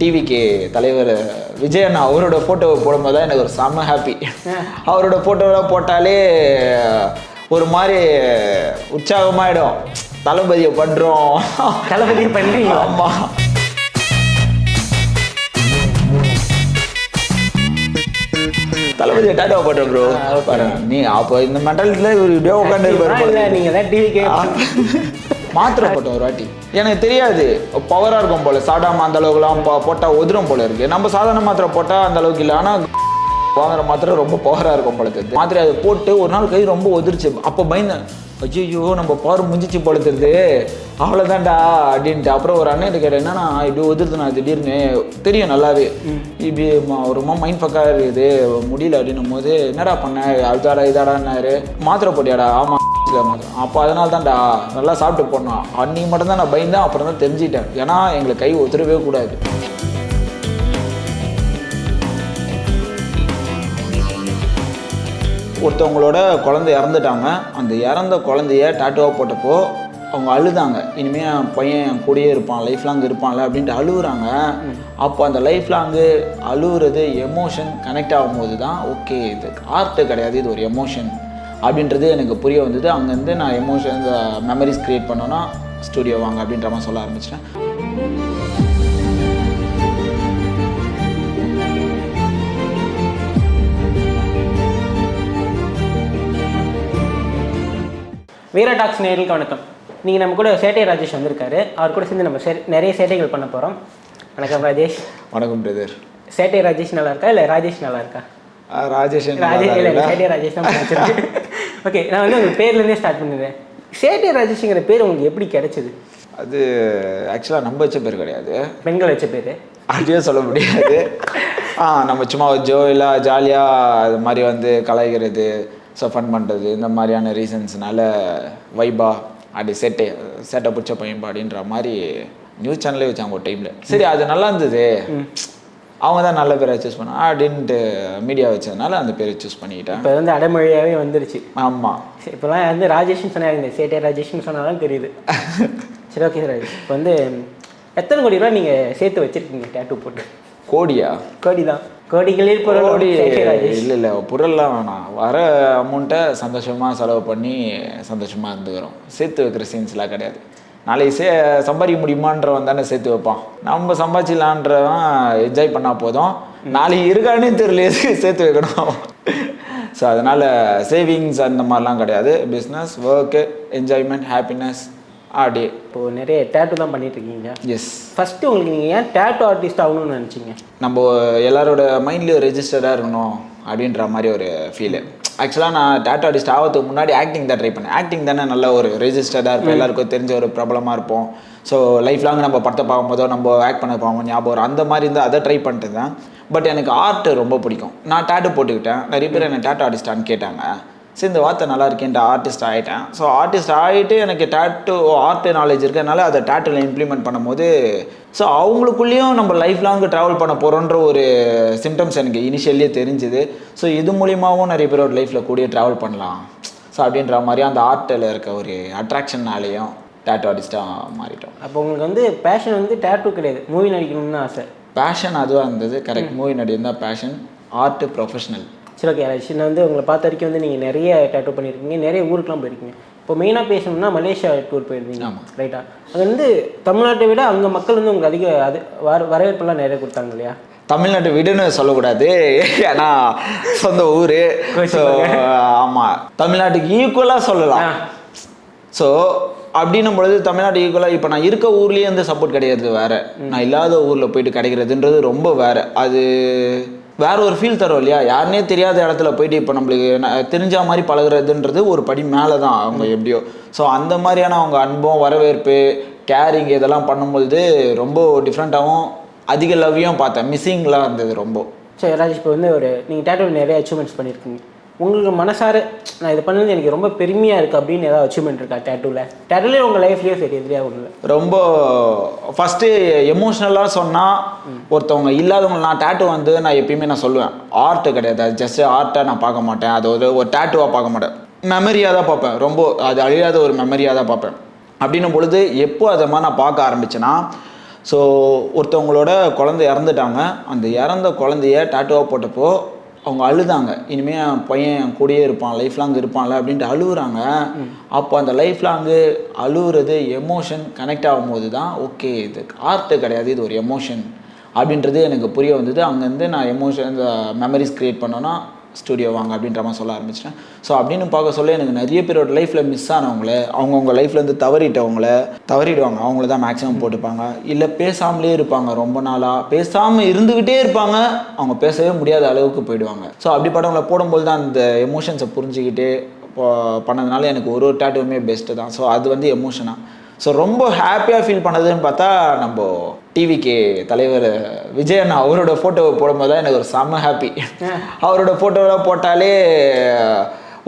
டிவிக்கு தலைவர் விஜய் அண்ணா அவரோட ஃபோட்டோவை போடும்போது தான் எனக்கு ஒரு செம்ம ஹாப்பி. அவரோட ஃபோட்டோலாம் போட்டாலே ஒரு மாதிரி உற்சாகமாயிடும். தளபதியை பண்ணுறோம், தளபதியை பண்ணுறீங்க. ஆமாம். தளபதியை டாட்டா போட்டேன் ப்ரோ. பாருங்க நீ அப்போ இந்த மென்டாலிட்டியில் ஒரு வீடியோ உட்காந்து இருப்பாரு. நீங்கள் தான் டிவி மாத்திரை போட்டோம் ஒரு வாட்டி. எனக்கு தெரியாது பவராக இருக்கும் போல், சாடாமல் அந்த அளவுக்குலாம் போட்டால் உதிரும் போல் இருக்குது. நம்ம சாதாரண மாத்திரை போட்டால் அந்த அளவுக்கு இல்லை, ஆனால் வாங்குற மாத்திரை ரொம்ப பவராக இருக்கும் போல தெரியுது. மாத்திரை அதை போட்டு ஒரு நாள் கை ரொம்ப உதிர்ச்சு. அப்போ பயந்தேன், ஐயோ நம்ம பவர் முடிஞ்சிச்சு போல தெரியுது, அவ்வளோதான்டா அப்படின்ட்டு. அப்புறம் ஒரு அண்ணன் கேட்டேன், என்னன்னா இப்படி உதிர்த்துனா திடீர்னு தெரியும் நல்லாவே, இப்படி ரொம்ப மைண்ட் ஃபக்காக இருக்குது முடியல அப்படின்னும் போது, என்னடா பண்ண அதுதாடா இதாடான்னாரு. மாத்திரை போட்டியாடா? ஆமாம் மாத்திரை. அப்போ அதனால தான்டா நல்லா சாப்பிட்டு போனோம். அன்னைக்கு மட்டும்தான் நான் பயந்தேன். அப்புறம் தான் தெரிஞ்சுக்கிட்டேன், ஏன்னா எங்களுக்கு கை ஒத்துறவே கூடாது. ஒருத்தவங்களோட குழந்தை இறந்துட்டாங்க. அந்த இறந்த குழந்தைய டாட்டூவாக போட்டப்போ அவங்க அழுதாங்க, இனிமேல் என் பையன் என் கூடயே இருப்பான், லைஃப் லாங் இருப்பான்ல அப்படின்ட்டு அழுகுறாங்க. அப்போ அந்த லைஃப் லாங்கு அழுகுறது எமோஷன் கனெக்ட் ஆகும்போது தான் ஓகே இது ஆர்ட்டு கிடையாது, இது ஒரு எமோஷன் அப்படின்றது எனக்கு புரிய வந்தது. அங்கேருந்து நான் எமோஷன் மெமரிஸ் க்ரியேட் பண்ணோன்னா ஸ்டூடியோ வாங்க அப்படின்ற மாதிரி சொல்ல ஆரம்பிச்சிட்டேன். வீரா டாக்ஸ் நேயர்களுக்கு வணக்கம். நீங்கள் நம்ம கூட சேட்டை ராஜேஷ் வந்திருக்காரு. அவர் கூட சேர்ந்து நம்ம நிறைய சேட்டைகள் பண்ண போகிறோம். வணக்கம் ராஜேஷ். வணக்கம் பிரதர். சேட்டை ராஜேஷ் நல்லா இருக்கா இல்லை ராஜேஷ் நல்லா இருக்கா? ராஜேஷ் சேட்டை ராஜேஷ் தான் பிடிச்சிருக்கு. ஓகே, நான் வந்து உங்கள் பேர்லேருந்தே ஸ்டார்ட் பண்ணிடுறேன். சேட்டை ராஜேஷ்ங்கிற பேர் உங்களுக்கு எப்படி கிடைச்சிது? அது ஆக்சுவலாக நம்ம வச்ச பேர் கிடையாது, பெண்கள் வச்ச பேர். அப்படியே சொல்ல முடியாது. நம்ம சும்மா இல்லை ஜாலியாக அது மாதிரி வந்து கலாய்க்கிறது, ஸோ ஃபன் பண்ணுறது, இந்த மாதிரியான ரீசன்ஸ்னால வைபா அப்படி சேட்டை பிடிச்ச பையன்பா அப்படின்ற மாதிரி நியூஸ் சேனலே வச்சாங்க ஒரு டைமில். சரி அது நல்லா இருந்தது, அவங்க தான் நல்ல பேரை சூஸ் பண்ண அப்படின்ட்டு மீடியா வச்சதுனால அந்த பேரை சூஸ் பண்ணிக்கிட்டேன். இப்போ வந்து அடைமொழியாகவே வந்துருச்சு. ஆமாம், இப்போலாம் வந்து ராஜேஷ்னு சொன்னாங்க, இந்த சேட்டை ராஜேஷ்னு சொன்னாலும் தெரியுது. சரி, ஓகே ராஜேஷ். இப்போ வந்து எத்தனை கோடி ரூபா நீங்கள் சேர்த்து வச்சுருக்கீங்க டேட்டூ போட்டு? கோடியா? கோடி தான், கோடிகளில் கோடி இல்லை பொருள்லாம் வேணாம், வர அமௌண்ட்டை சந்தோஷமாக செலவு பண்ணி சந்தோஷமாக இருந்துக்கிறோம். சேர்த்து வைக்கிற சீன்ஸ்லாம் கிடையாது. நாளைக்கு சம்பாதிக்க முடியுமான்றவன் தானே சேர்த்து வைப்பான். நம்ம சம்பாதிச்சிடலான்றவன் என்ஜாய் பண்ணால் போதும். நாளைக்கு இருக்கானே தெரியல, எதுக்கு சேர்த்து வைக்கணும். ஸோ அதனால் சேவிங்ஸ் அந்த மாதிரிலாம் கிடையாது. பிஸ்னஸ், ஒர்க்கு, என்ஜாய்மெண்ட், ஹாப்பினஸ் அப்படியே. இப்போது நிறைய டேட்டூ தான் பண்ணிட்டு இருக்கீங்க. எஸ். ஃபஸ்ட்டு உங்களுக்கு நீங்கள் ஏன் டேட்டூ ஆர்டிஸ்ட் ஆகணும்னு நினச்சிங்க? நம்ம எல்லாரோட மைண்ட்லேயும் ரெஜிஸ்டர்டாக இருக்கணும் அப்படின்ற மாதிரி ஒரு ஃபீலு. ஆக்சுவலாக நான் டேட்டூ ஆர்டிஸ்ட் ஆகிறதுக்கு முன்னாடி ஆக்டிங் தான் ட்ரை பண்ணேன். ஆக்டிங் தானே நல்ல ஒரு ரெஜிஸ்டர்டாக இருப்போம், எல்லாருக்கும் தெரிஞ்ச ஒரு பிரபலமாக இருப்போம். ஸோ லைஃப் லாங் நம்ம படத்தை பார்க்கும்போதோ நம்ம ஆக்ட் பண்ண பார்ப்போம், ஞாபகம் வரும். அந்த மாதிரி இருந்தால் அதை ட்ரை பண்ணிட்டு தான். பட் எனக்கு ஆர்ட் ரொம்ப பிடிக்கும். நான் டேட்டூ போட்டுக்கிட்டேன். நிறைய பேர் என்னை டேட்டூ ஆர்டிஸ்டான்னு கேட்டாங்க. சரி இந்த வார்த்தை நல்லா இருக்கேன்ட்டு ஆர்டிஸ்ட் ஆகிட்டேன். ஸோ ஆர்டிஸ்ட் ஆகிட்டு எனக்கு டேட்டூ ஆர்ட் நாலேஜ் இருக்கிறதுனால அதை டேட்டூவில் இம்ப்ளிமெண்ட் பண்ணும்போது ஸோ அவங்களுக்குள்ளேயும் நம்ம லைஃப் லாங் ட்ராவல் பண்ண போகிறோன்ற ஒரு சிம்டம்ஸ் எனக்கு இனிஷியல்லே தெரிஞ்சுது. ஸோ இது மூலியமாகவும் நிறைய பேரோட லைஃப்பில் கூடிய ட்ராவல் பண்ணலாம் ஸோ அப்படின்ற மாதிரி அந்த ஆர்ட்டில் இருக்க ஒரு அட்ராக்ஷன்னாலேயும் டேட்டூ ஆர்டிஸ்ட்டாக மாறிட்டோம். அப்போ உங்களுக்கு வந்து பேஷன் வந்து டேட்டூ கிடையாது, மூவி நடிக்கணும்னு ஆசை. பேஷன் அதுவாக இருந்தது, கரெக்ட். மூவி நடிகர் தான் பேஷன், ஆர்ட்டு ப்ரொஃபஷனல். சரி, ஓகே ராஜேஷ். நான் வந்து உங்களை பார்த்த வரைக்கும் வந்து நீங்கள் நிறைய டேட்டூ பண்ணியிருக்கீங்க, நிறைய ஊருக்குலாம் போயிருக்கீங்க. இப்போ மெயினாக பேசணும்னா மலேசியா டூர் போயிருந்தீங்க. ஆமாம், ரைட்டா? அது வந்து தமிழ்நாட்டை விட அங்கே மக்கள் வந்து உங்களுக்கு அதிக வரவேற்பெல்லாம் நிறைய கொடுத்தாங்க இல்லையா? தமிழ்நாட்டை விடுன்னு சொல்லக்கூடாது, ஏன்னா சொந்த ஊர். ஸோ ஆமாம், தமிழ்நாட்டுக்கு ஈக்குவலாக சொல்லலாம். ஸோ அப்படின்னும் பொழுது தமிழ்நாடு ஈக்குவலாக இப்போ நான் இருக்க ஊர்லேயே வந்து சப்போர்ட் கிடையாது, வேறு நான் இல்லாத ஊரில் போயிட்டு கிடைக்கிறதுன்றது ரொம்ப வேறு. அது வேற ஒரு ஃபீல் தரும் இல்லையா? யாருனே தெரியாத இடத்துல போயிட்டு இப்போ நம்மளுக்கு தெரிஞ்ச மாதிரி பழகுறதுன்றது ஒரு படி மேலே தான் அவங்க எப்படியோ. ஸோ அந்த மாதிரியான அவங்க அன்பும் வரவேற்பு கேரிங் இதெல்லாம் பண்ணும்பொழுது ரொம்ப டிஃப்ரெண்ட்டாகவும் அதிக லவ்வையும் பார்த்தேன். மிஸ்ஸிங்லாம் இருந்தது ரொம்ப. சரி ராஜேஷ், இப்போ வந்து நீங்கள் டேட்டூவில் நிறைய அச்சீவ்மெண்ட்ஸ் பண்ணியிருக்கீங்க. உங்களுக்கு மனசார நான் இதை பண்ணது எனக்கு ரொம்ப பெருமையாக இருக்குது அப்படின்னு ஏதாவது அச்சீவ்மெண்ட் இருக்கா டேட்டூவிலே உங்கள் லைஃப்லேயும் சரி எதிரியா ஒன்று? ரொம்ப ஃபஸ்ட்டு எமோஷ்னலாக சொன்னால் ஒருத்தவங்க இல்லாதவங்க, நான் டேட்டூ வந்து நான் எப்பயுமே நான் சொல்லுவேன் ஆர்ட்டு கிடையாது, அது ஜஸ்ட் ஆர்ட்டாக நான் பார்க்க மாட்டேன், அது ஒரு டேட்டூவாக பார்க்க மாட்டேன், மெமரியாக தான் பார்ப்பேன். ரொம்ப அது அழியாத ஒரு மெமரியாக தான் பார்ப்பேன். அப்படின்னும் பொழுது எப்போ அதை மாதிரி நான் பார்க்க ஆரம்பிச்சேன்னா ஸோ ஒருத்தவங்களோட குழந்தை இறந்துட்டாங்க. அந்த இறந்த குழந்தைய டாட்டூவாக போட்டப்போ அவங்க அழுதாங்க. இனிமேல் என் பையன் என் கூடயே இருப்பான், லைஃப் லாங் இருப்பான்ல அப்படின்ட்டு அழுகுறாங்க. அப்போ அந்த லைஃப் லாங்கு அழுகுறது எமோஷன் கனெக்ட் ஆகும்போது தான் ஓகே இது ஆர்ட்டு கிடையாது, இது ஒரு எமோஷன் அப்படின்றது எனக்கு புரிய வந்தது. அங்கேருந்து நான் எமோஷன் மெமரிஸ் க்ரியேட் பண்ணோன்னா ஸ்டுடியோ வாங்க அப்படின்ற மாதிரி சொல்ல ஆரம்பிச்சிட்டேன். ஸோ அப்படின்னு பார்க்க சொல்ல எனக்கு நிறைய பேரோட லைஃப்பில் மிஸ் ஆனவங்கள, அவங்கவுங்க லைஃப்லேருந்து தவறிடுவாங்க. அவங்கள தான் மேக்ஸிமம் போட்டுப்பாங்க. இல்லை பேசாமலே இருப்பாங்க, ரொம்ப நாளாக பேசாமல் இருந்துக்கிட்டே இருப்பாங்க, அவங்க பேசவே முடியாத அளவுக்கு போயிடுவாங்க. ஸோ அப்படிப்பட்டவங்களை போடும்போது தான் அந்த எமோஷன்ஸை புரிஞ்சுக்கிட்டு பண்ணதுனால எனக்கு ஒரு டேட்டுவுமே பெஸ்ட்டு தான். ஸோ அது வந்து எமோஷனாக. ஸோ ரொம்ப ஹாப்பியாக ஃபீல் பண்ணதுன்னு பார்த்தா நம்ம டிவிகே தலைவர் விஜய் அண்ணா அவரோட ஃபோட்டோவை போடும்போது தான் எனக்கு ஒரு செம்ம ஹாப்பி. அவரோட ஃபோட்டோலாம் போட்டாலே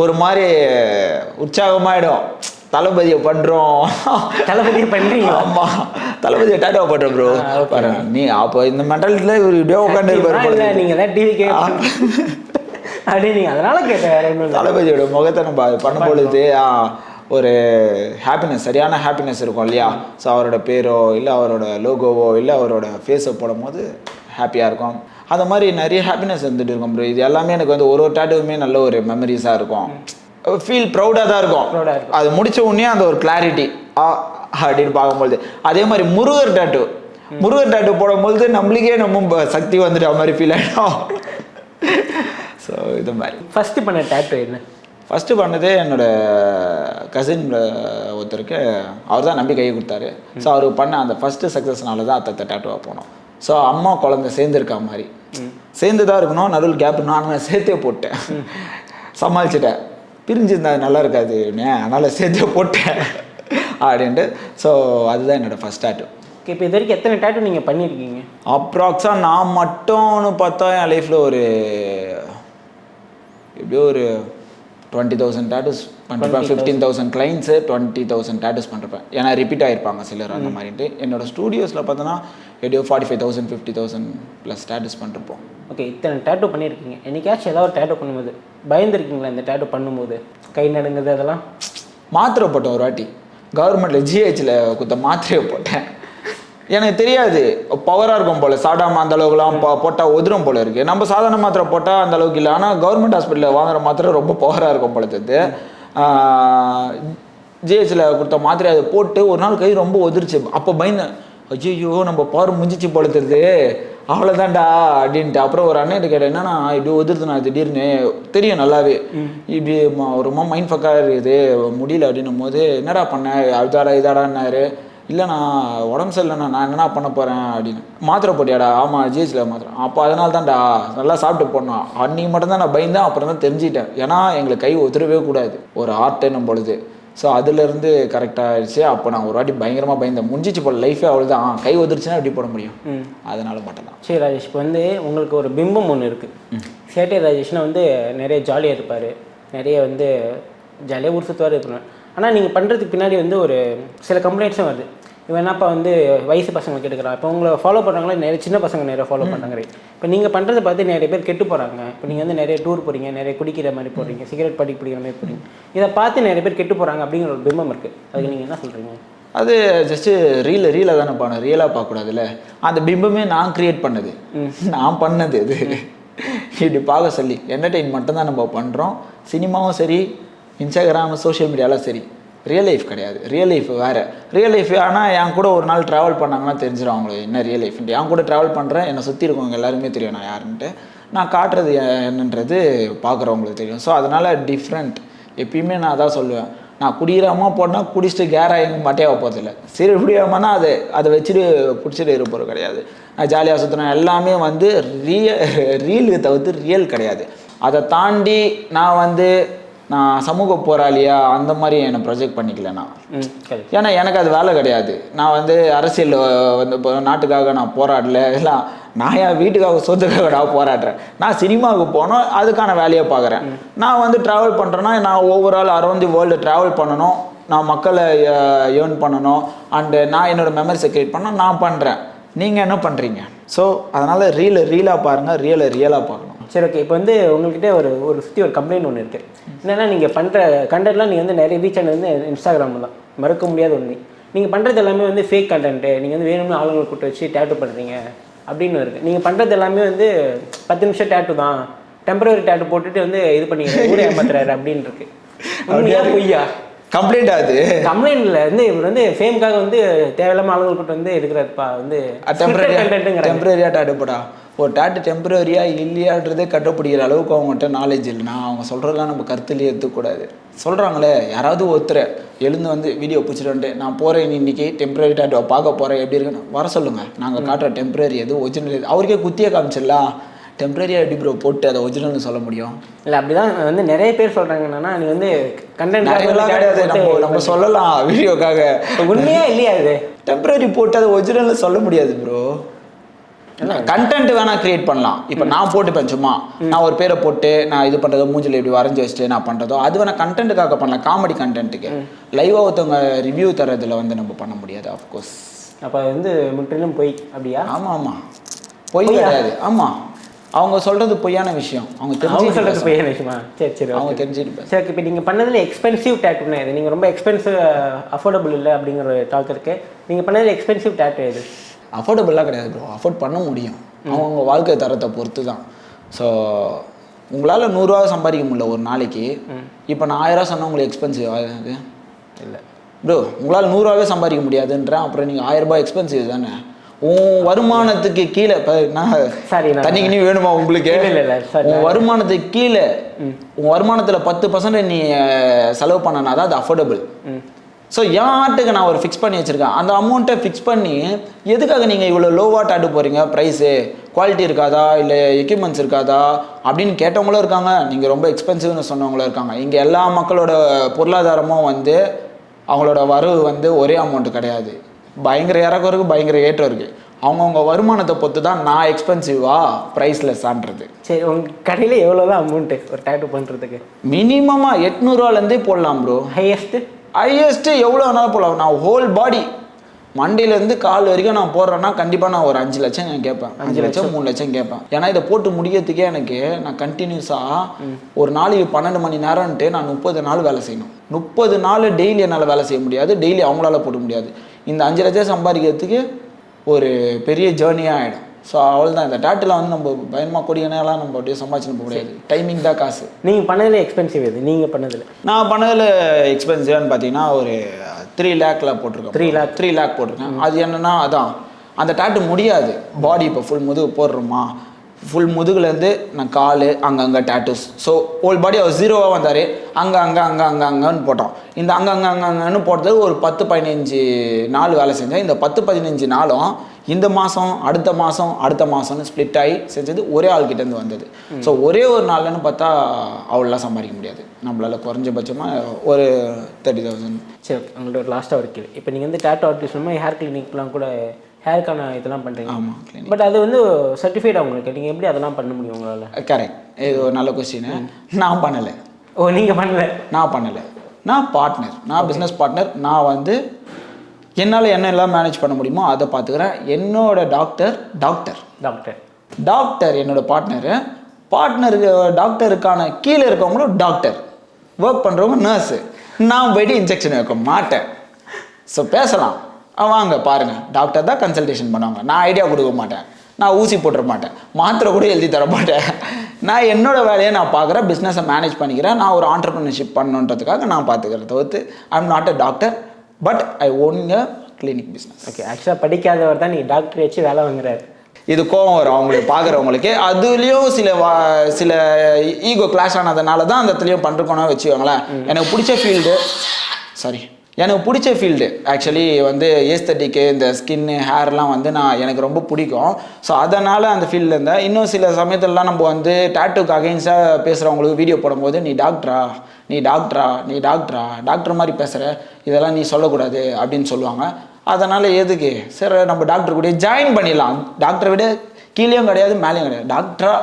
ஒரு மாதிரி உற்சாகமாகிடும். தளபதியை பண்ணுறோம், தளபதியை பண்ணுறீங்க. ஆமாம், தளபதியை டாட்டாவை பண்ணுறோம் ப்ரோ. நீ அப்போ இந்த மென்டாலிட்டியில் ஒரு வீடியோ உட்காந்து இருப்பாரு. நீங்கள் தான் டிவிகே அப்படி நீங்கள் அதனால கேட்டேன். தளபதியோட முகத்தை நம்ம பண்ணும்பொழுது ஒரு ஹாப்பினஸ், சரியான ஹாப்பினஸ் இருக்கும் இல்லையா? ஸோ அவரோட பேரோ இல்லை அவரோட லோகோவோ இல்லை அவரோட ஃபேஸை போடும் போது ஹாப்பியாக இருக்கும். அது மாதிரி நிறைய ஹாப்பினஸ் இருந்துகிட்டு இருக்கும் ப்ரோ. இது எல்லாமே எனக்கு வந்து ஒரு டேட்டுவுமே நல்ல ஒரு மெமரிஸாக இருக்கும். ஃபீல் ப்ரௌடாக தான் இருக்கும். அது முடித்த உடனே அந்த ஒரு கிளாரிட்டி அப்படின்னு பார்க்கும்பொழுது. அதே மாதிரி முருகர் டேட்டு போடும்பொழுது நம்மளுக்கே நம்ம சக்தி வந்துட்டு அது மாதிரி ஃபீல் ஆகிடும். ஸோ இது மாதிரி ஃபஸ்ட்டு பண்ண டேட்டு என்ன? ஃபஸ்ட்டு பண்ணதே என்னோடய கசின் ஒருத்தருக்கு அவர் தான் நம்பி கை கொடுத்தாரு. ஸோ அவருக்கு பண்ண அந்த ஃபஸ்ட்டு சக்ஸஸ்னால தான் அத்தை டேட்டுவாக போனோம். ஸோ அம்மா குழந்தை சேர்ந்துருக்கா மாதிரி சேர்ந்து தான் இருக்கணும், நடுவில் கேப் நான் சேர்த்தே போட்டேன், சமாளிச்சிட்டேன். பிரிஞ்சிருந்தா நல்லா இருக்காது அதனால் சேர்த்தே போட்டேன் அப்படின்ட்டு. ஸோ அதுதான் என்னோடய ஃபஸ்ட் டேட்டு. ஓகே, இப்போ இது வரைக்கும் எத்தனை டேட்டு நீங்கள் பண்ணியிருக்கீங்க? அப்ராக்ஸாக நான் மட்டும்னு பார்த்தா என் லைஃப்பில் ஒரு எப்படியோ ஒரு 20,000 டேட்டூஸ் பண்ணிருப்பேன். 15,000 கிளைண்ட்ஸு 20,000 டேட்டூஸ் பண்ணிருப்பேன். ஏன்னா ரிப்பீட் ஆகிருப்பாங்க சிலர் அந்த மாதிரிட்டு. என்னோடய ஸ்டூடியோஸில் பார்த்தோன்னா எப்படியோ 45,000 50,000 ப்ளஸ் டேட்டூஸ் பண்ணிருப்போம். ஓகே, இத்தனை டேட்டூ பண்ணியிருக்கீங்க. என்னைக்காச்சும் ஏதாவது ஒரு டேட்டூ பண்ணும்போது பயந்துருக்கீங்களா? இந்த டேட்டூ பண்ணும்போது கை நடுங்குது அதெல்லாம்? மாத்திரை போட்டேன் ஒரு வாட்டி, கவர்மெண்ட்டில் ஜிஹெச்சில் கொடுத்த மாத்திரையை போட்டேன். எனக்கு தெரியாது பவராக இருக்கும் போல், சாடாமல் அந்த அளவுக்குலாம் போட்டால் உதிரும் போல் இருக்குது. நம்ம சாதாரண மாத்திரை போட்டால் அந்த அளவுக்கு இல்லை. ஆனால் கவர்மெண்ட் ஹாஸ்பிட்டலில் வாங்குற மாத்திரை ரொம்ப பவராக இருக்கும் போல தெரியுது. ஜிஹெச்சில் கொடுத்த மாத்திரை அதை போட்டு ஒரு நாள் கை ரொம்ப உதிர்ச்சு. அப்போ பயந்தேன், ஐயோ நம்ம பவர் முடிஞ்சிச்சு போல தெரியுது, அவ்வளோதான்டா அப்படின்ட்டு. அப்புறம் ஒரு அண்ணன் கேட்டேன், என்னன்னா இப்படி உதிர்த்து நான் திடீர்னு தெரியும் நல்லாவே இப்படி ரொம்ப மைண்ட் ஃபக்காக இருக்குது முடியல அப்படின்னும் போது என்னடா பண்ணேன் இதாடான்னாரு. இல்லைண்ணா உடம்பு சரியில்லைண்ணா, நான் என்னண்ணா பண்ண போகிறேன் அப்படின்னு. மாத்திரை போட்டியாடா? ஆமாம் ஜிஹெச்சில் மாத்திரை. அப்போ அதனால தான்டா நல்லா சாப்பிட்டு போடணும். அன்றைக்கி மட்டும்தான் நான் பயந்தேன். அப்புறம் தான் தெரிஞ்சுக்கிட்டேன், ஏன்னா எங்களுக்கு கை ஒத்துறவே கூடாது ஒரு ஆர்ட்டுன்னும் பொழுது. ஸோ அதுலேருந்து கரெக்டாக ஆகிடுச்சு. அப்போ நான் ஒரு வாட்டி பயங்கரமாக பயந்தேன், முடிஞ்சிச்சு போல் லைஃபே அவ்வளோதான், கை ஒதுருச்சுன்னா எப்படி போட முடியும், அதனால மட்டும்தான். சரி ராஜேஷ், இப்போ வந்து உங்களுக்கு ஒரு பிம்பம் ஒன்று இருக்குது. சேட்டை ராஜேஷ்னா வந்து நிறைய ஜாலியாக இருப்பார், நிறைய வந்து ஜாலியாக ஊர் சுற்றுவார் இருக்கணும். ஆனால் நீங்கள் பண்ணுறதுக்கு பின்னாடி வந்து ஒரு சில கம்ப்ளைண்ட்ஸும் வருது. இவன் என்னப்பா வந்து வயசு பசங்களை கெடுக்கிறான். இப்போ உங்களை ஃபாலோ பண்ணுறாங்களா நிறைய சின்ன பசங்க நிறைய ஃபாலோ பண்ணுறாங்க. இப்போ நீங்கள் பண்ணுறதை பார்த்து நிறைய பேர் கெட்டு போகிறாங்க. இப்போ நீங்கள் வந்து நிறைய டூர் போகிறீங்க, நிறைய குடிக்கிற மாதிரி போகிறீங்க, சிகரெட் பிடிக்கிற மாதிரி போகிறீங்க. இதை பார்த்து நிறைய பேர் கெட்டு போகிறாங்க அப்படிங்கிற ஒரு பிம்பம் இருக்குது. அதுக்கு நீங்கள் என்ன சொல்கிறீங்க? அது ஜஸ்ட்டு ரீலாக தானே பண்ண, ரியலாக பார்க்கக்கூடாதுல்ல. அந்த பிம்பமே நான் க்ரியேட் பண்ணது, நான் பண்ணது. இது இப்படி பார்க்க சொல்லி என்டர்டெயின் மட்டும்தான் நம்ம பண்ணுறோம். சினிமாவும் சரி, இன்ஸ்டாகிராம், சோஷியல் மீடியாலாம் சரி, ரியல் லைஃப் கிடையாது. ரியல் லைஃப் வேறு. ரியல் லைஃப் ஆனால் என் கூட ஒரு நாள் ட்ராவல் பண்ணாங்கன்னா தெரிஞ்சிடும் அவங்களுக்கு என்ன ரியல் லைஃப்ன்ட்டு. என் கூட ட்ராவல் பண்ணுறேன், என்னை சுற்றி இருக்கவங்க எல்லாருமே தெரியும் நான் யாருன்ட்டு. நான் காட்டுறது என்னன்றது பார்க்குறவங்களுக்கு தெரியும். ஸோ அதனால் டிஃப்ரெண்ட். எப்பயுமே நான் அதான் சொல்லுவேன், நான் குடிக்கிறமா போனால் குடிச்சிட்டு கேராக எங்கள் மட்டையாக போகிறதில்ல. சரி குடிக்காமனா அதை வச்சுட்டு பிடிச்சிட்டு இருப்போம் கிடையாது. நான் ஜாலியாக சுற்றுனேன். எல்லாமே வந்து ரீலுக்கு தவிர்த்து ரியல் கிடையாது. அதை தாண்டி நான் சமூக போராளியா அந்த மாதிரி என்னை ப்ரொஜெக்ட் பண்ணிக்கல நான். ஏன்னா எனக்கு அது வேலை கிடையாது. நான் அரசியலில் இப்போ நாட்டுக்காக நான் போராடல, இல்லை நான் என் வீட்டுக்காக சொத்துக்காக நான் போராடுறேன். நான் சினிமாவுக்கு போனோம், அதுக்கான வேலையை பார்க்குறேன். நான் ட்ராவல் பண்ணுறேன்னா நான் overall around the world travel பண்ணணும், நான் மக்களை ஏர்ன் பண்ணணும், அண்டு நான் என்னோடய மெமரிஸை க்ரியேட் பண்ணணும், நான் பண்ணுறேன். நீங்கள் என்ன பண்ணுறீங்க? ஸோ அதனால் ரீலாக பாருங்கள், ரியலாக பார்க்கணும். சரி, ஓகே. இப்போ உங்கள்கிட்ட ஒரு சுற்றி ஒரு கம்ப்ளைண்ட் ஒன்று இருக்குது. என்னென்னா நீங்கள் பண்ணுற கண்டென்ட்லாம் நீங்கள் நிறைய ரீச் ஆனது இன்ஸ்டாகிராமில் தான், மறக்க முடியாத ஒன்று. நீங்கள் பண்ணுறது எல்லாமே வந்து ஃபேக் கண்டென்ட்டு, நீங்கள் வந்து வேணும்னு ஆளுங்களை கூப்பிட்டு வச்சு டேட்டு பண்ணுறீங்க அப்படின்னு இருக்குது. நீங்கள் பண்ணுறது எல்லாமே வந்து 10 நிமிஷம் டேட்டு தான், டெம்பரரி டேட்டு போட்டுட்டு வந்து இது பண்ணிக்கிறேன் ஊரே ஏமாத்துறாரு அப்படின்னு இருக்கு. உண்மையா பொய்யா? கம்ப்ளைண்ட் ஆகுது. கம்ப்ளைண்ட் இல்லை வந்து இவர் வந்து ஃபேமுக்காக வந்து தேவையில்லாம ஆளுங்களை கூப்பிட்டு வந்து எடுக்கிறாருப்பா வந்து டெம்பரரியாக டேட்டு போடா. ஒரு டேட்டு டெம்பரரியா இல்லையான்றதே கண்டுபிடிக்கிற அளவுக்கு அவங்ககிட்ட நாலேஜ் இல்லைனா அவங்க சொல்கிறதெல்லாம் நம்ம கருத்துலேயே எடுத்துக்கூடாது. சொல்கிறாங்களே யாராவது ஒருத்தர் எழுந்து வந்து வீடியோ பிடிச்சிட்டு வந்துட்டு நான் போகிறேன் இன்றைக்கி டெம்பரரி டேட்டோ பார்க்க போகிறேன் எப்படி இருக்குன்னு வர சொல்லுங்கள், நாங்கள் காட்டுற டெம்பரரி எது ஒரிஜினல் எது அவருக்கே குத்தியே காமிச்சிடலாம். டெம்பரரியாக எப்படி ப்ரோ போட்டு அதை ஒரிஜினல்னு சொல்ல முடியும்? இல்லை அப்படிதான் வந்து நிறைய பேர் சொல்கிறாங்க. என்னன்னா நீ வந்து கண்டென்ட் கிடையாது, நம்ம சொல்லலாம் வீடியோக்காக. உண்மையா இல்லையா இது? டெம்பரரி போட்டு அதை ஒரிஜினல்னு சொல்ல முடியாது ப்ரோ. கண்டென்ட் வேணா கிரியேட் பண்ணலாம். இப்போ நான் போட்டுப்பேன் சும்மா நான் ஒரு பேரை போட்டு நான் இது பண்ணுறதோ மூஞ்சில் எப்படி வரைஞ்சி வச்சுட்டு நான் பண்ணுறதோ அது வேணா கண்டென்ட்டுக்காக பண்ணலாம், காமெடி கண்டென்ட்டுக்கு. லைவாக ஒருத்தவங்க ரிவ்யூ தரதில் வந்து நம்ம பண்ண முடியாது ஆஃப்கோர்ஸ். அப்போ அது வந்து முற்றிலும் பொய் அப்படியா? ஆமாம் ஆமாம், பொய் கிடையாது. ஆமாம், அவங்க சொல்கிறது பொய்யான விஷயம். அவங்க சொல்கிறது பொய்யான விஷயமா? சரி சரி, அவங்க தெரிஞ்சுட்டு. சரி, இப்போ நீங்கள் பண்ணதில் எக்ஸ்பென்சிவ் டேட்டுன்னா இது? நீங்கள் ரொம்ப எக்ஸ்பென்சிவ் அஃபோர்டபுள் இல்லை அப்படிங்கிற ஒரு டாக் இருக்குது. நீங்கள் பண்ணதில் எக்ஸ்பென்சிவ் டேட்டு எது? அஃபோர்டபுளாக கிடையாது ப்ரோ, அஃபோர்ட் பண்ண முடியும் அவங்க வாழ்க்கை தரத்தை பொறுத்து தான். ஸோ உங்களால் 100 ரூபா சம்பாதிக்க முடியல ஒரு நாளைக்கு. இப்போ நான் 1000 ரூபா சொன்னால் உங்களுக்கு எக்ஸ்பென்சிவ் ஆகுது இல்லை ப்ரோ. உங்களால் 100 ரூபாவே சம்பாதிக்க முடியாதுன்றேன், அப்புறம் நீங்கள் 1000 ரூபாய் எக்ஸ்பென்சிவ் தானே. உன் வருமானத்துக்கு கீழே இப்போ தண்ணிக்கு நீ வேணுமா உங்களுக்கு? உன் வருமானத்துக்கு கீழே உன் வருமானத்தில் 10% நீ செலவு பண்ணனா தான் அது அஃபோர்டபுள். ஸோ என் ஆட்டுக்கு நான் ஒரு ஃபிக்ஸ் பண்ணி வச்சுருக்கேன். அந்த அமௌண்ட்டை ஃபிக்ஸ் பண்ணி எதுக்காக நீங்கள் இவ்வளோ லோவாக டாட்டு போகிறீங்க? ப்ரைஸு குவாலிட்டி இருக்காதா, இல்லை எக்யூப்மெண்ட்ஸ் இருக்காதா அப்படின்னு கேட்டவங்களும் இருக்காங்க, நீங்கள் ரொம்ப எக்ஸ்பென்சிவ்னு சொன்னவங்களும் இருக்காங்க. இங்கே எல்லா மக்களோட பொருளாதாரமும் வந்து அவங்களோட வரவு வந்து ஒரே அமௌண்ட்டு கிடையாது. பயங்கர இறக்கம் இருக்குது, பயங்கர ஏற்றம் இருக்குது. அவங்கவுங்க வருமானத்தை பொறுத்து தான் நான் எக்ஸ்பென்சிவா ப்ரைஸ்லெஸ்ஸான்றது. சரி, உங்கள் கடையில் எவ்வளோ தான் அமௌண்ட்டு ஒரு டேட்டு பண்ணுறதுக்கு? மினிமமாக 800 ரூபாலேருந்தே போடலாம் ப்ரோ. ஹையஸ்ட்டு எவ்வளோ வேணாலும் போடலாம். நான் ஹோல் பாடி மண்டியிலேருந்து கால் வரைக்கும் நான் போடுறேன்னா கண்டிப்பாக நான் ஒரு 5 லட்சம் நான் கேட்பேன். 5 லட்சம் 3 லட்சம் கேட்பேன். ஏன்னா இதை போட்டு முடிக்கிறதுக்கே எனக்கு நான் கண்டினியூஸாக ஒரு நாளைக்கு 12 மணி நேரம்ன்ட்டு நான் 30 நாள் வேலை செய்யணும். 30 நாள் டெய்லி என்னால் வேலை செய்ய முடியாது, டெய்லி அவங்களால போட முடியாது. இந்த 5 லட்சம் சம்பாதிக்கிறதுக்கு ஒரு பெரிய ஜேர்னியாக ஆகிடும். ஸோ அவ்வளோதான். இந்த டேட்டில் வந்து நம்ம பயமாக கொடியனெல்லாம் நம்ம அப்படியே சம்பாதிச்சு போக முடியாது. டைமிங் தான் காசு. நீங்கள் பண்ணதில் எக்ஸ்பென்சிவ் எது? நீங்கள் பண்ணதில்? நான் பண்ணதில் எக்ஸ்பென்சிவ்னு பார்த்தீங்கன்னா ஒரு 3 லேக்கில் போட்டிருக்கேன். 3 லேக் போட்டிருக்கேன். அது என்னென்னா அதான் அந்த டேட்டு முடியாது. பாடி இப்போ ஃபுல் முதுகு போடுறோமா, ஃபுல் முதுகுலேருந்து நான் கால் அங்கங்கே டேட்டூஸ். ஸோ ஹோல் பாடி அவர் 0வாக வந்தார், அங்கன்னு போட்டோம். இந்த அங்கன்னு போட்டது ஒரு 10-15 நாள் வேலை செஞ்சேன். இந்த 10-15 நாளும் இந்த மாதம் அடுத்த மாதம்னு ஸ்ப்ளிட் ஆகி செஞ்சது ஒரே ஆள்கிட்டேருந்து வந்தது. ஸோ ஒரே ஒரு நாள்னு பார்த்தா அவ்வளோலாம் சம்பாதிக்க முடியாது நம்மளால். குறைஞ்சபட்சமாக ஒரு 30,000. சரி, ஓகே. உங்கள்ட்ட ஒரு லாஸ்ட்டாக ஒரு கேள்வி. இப்போ நீங்கள் வந்து டேட்டூ ஆர்டிஸ்ட் ஹேர் கிளினிக்லாம் கூட ஹேருக்கான இதெல்லாம் பண்ணுறீங்க. ஆமாம், பட் அது வந்து சர்டிஃபைட் அவங்களுக்கு, நீங்கள் எப்படி அதெல்லாம் பண்ண முடியும் உங்களால்? கரெக்ட், இது ஒரு நல்ல கொஸ்டின். நான் பண்ணலை. ஓ, நீங்கள் பண்ணலை? நான் பண்ணலை. நான் பார்ட்னர், நான் பிஸ்னஸ் பார்ட்னர். நான் வந்து என்னால் என்ன எல்லாம் மேனேஜ் பண்ண முடியுமோ அதை பார்த்துக்கிறேன். என்னோட டாக்டர் என்னோட பார்ட்னருக்கு டாக்டருக்கான கீழே இருக்கவங்களும் டாக்டர், ஒர்க் பண்ணுறவங்க நர்ஸு. நான் போய்ட்டு இன்ஜெக்ஷன் வைக்க மாட்டேன். ஸோ பேசலாம், வாங்க பாருங்கள், டாக்டர் தான் கன்சல்டேஷன் பண்ணுவாங்க. நான் ஐடியா கொடுக்க மாட்டேன், நான் ஊசி போட்டுற மாட்டேன், மாத்திரை கூட எழுதி தர மாட்டேன். நான் என்னோடய வேலையை நான் பார்க்குறேன், பிஸ்னஸை மேனேஜ் பண்ணிக்கிறேன். நான் ஒரு ஆண்டர்ப்ரனர்ஷிப் பண்ணுன்றதுக்காக நான் பார்த்துக்கிறேன் தவிர்த்து I am not a doctor, but I own a clinic business. Okay, ஆக்சுவலாக படிக்காதவர் தான் நீங்கள் டாக்டர் வச்சு வேலை வாங்குறாரு. இது கோவம் வரும் அவங்களுக்கு, பார்க்குறவங்களுக்கு. அதுலேயும் சில ஈகோ கிளாஷ் ஆனதுனால தான் அந்த இடத்துலையும் பண்ணுறோன்னு வச்சுக்கோங்களேன். எனக்கு பிடிச்ச ஃபீல்டு ஆக்சுவலி வந்து ஏஸ்தட்டிக்கு, இந்த ஸ்கின்னு ஹேர்லாம் வந்து எனக்கு ரொம்ப பிடிக்கும். ஸோ அதனால் அந்த ஃபீல்டில் இருந்தேன். இன்னும் சில சமயத்துலலாம் நம்ம வந்து டேட்டூக்கு அகைன்ஸ்டாக பேசுகிறவங்களுக்கு வீடியோ போடும்போது நீ டாக்டர் மாதிரி பேசுகிற, இதெல்லாம் நீ சொல்லக்கூடாது அப்படின்னு சொல்லுவாங்க. அதனால் எதுக்கு, சரி நம்ம டாக்டர் கூட ஜாயின் பண்ணிடலாம். டாக்டரை விட கீழேயும் கிடையாது மேலேயும் கிடையாது, டாக்டராக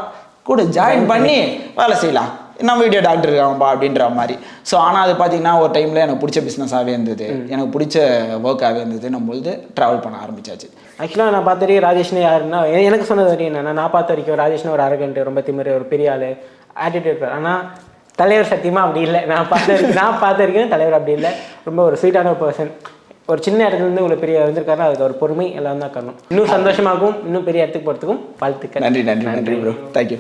கூட ஜாயின் பண்ணி வேலை செய்யலாம். நம்ம வீடியோ டாக்டர் இருக்காங்கப்பா அப்படின்ற மாதிரி. ஸோ ஆனால் அது பார்த்தீங்கன்னா ஒரு டைமில் எனக்கு பிடிச்ச பிஸ்னஸாகவே இருந்தது, எனக்கு பிடிச்ச ஒர்க்காகவே இருந்தது. நம்மளுது ட்ராவல் பண்ண ஆரம்பிச்சாச்சு. ஆக்சுவலாக நான் பார்த்த வரைக்கும் ராஜேஷ்னே யாருன்னா, எனக்கு சொன்னது வரைக்கும் என்னென்னா, நான் பார்த்த வரைக்கும் ராஜேஷ்னு ஒரு அரகண்ட், ரொம்ப திமிரு, ஒரு பெரிய ஆள், ஆட்டிடியூட். ஆனால் தலைவர் சத்தியமாக அப்படி இல்லை. நான் பார்த்த வரைக்கும் தலைவர் அப்படி இல்லை. ரொம்ப ஒரு ஸ்வீட்டான பர்சன். ஒரு சின்ன இடத்துல இருந்து இவ்வளோ பெரிய வந்திருக்காருன்னா அதுக்கு ஒரு பொறுமை எல்லாம் தான் காரணம். இன்னும் சந்தோஷமாகவும் இன்னும் பெரிய இடத்துக்கு போகிறதுக்கும் வாழ்த்துக்கள். நன்றி ப்ரோ, தேங்க்யூ.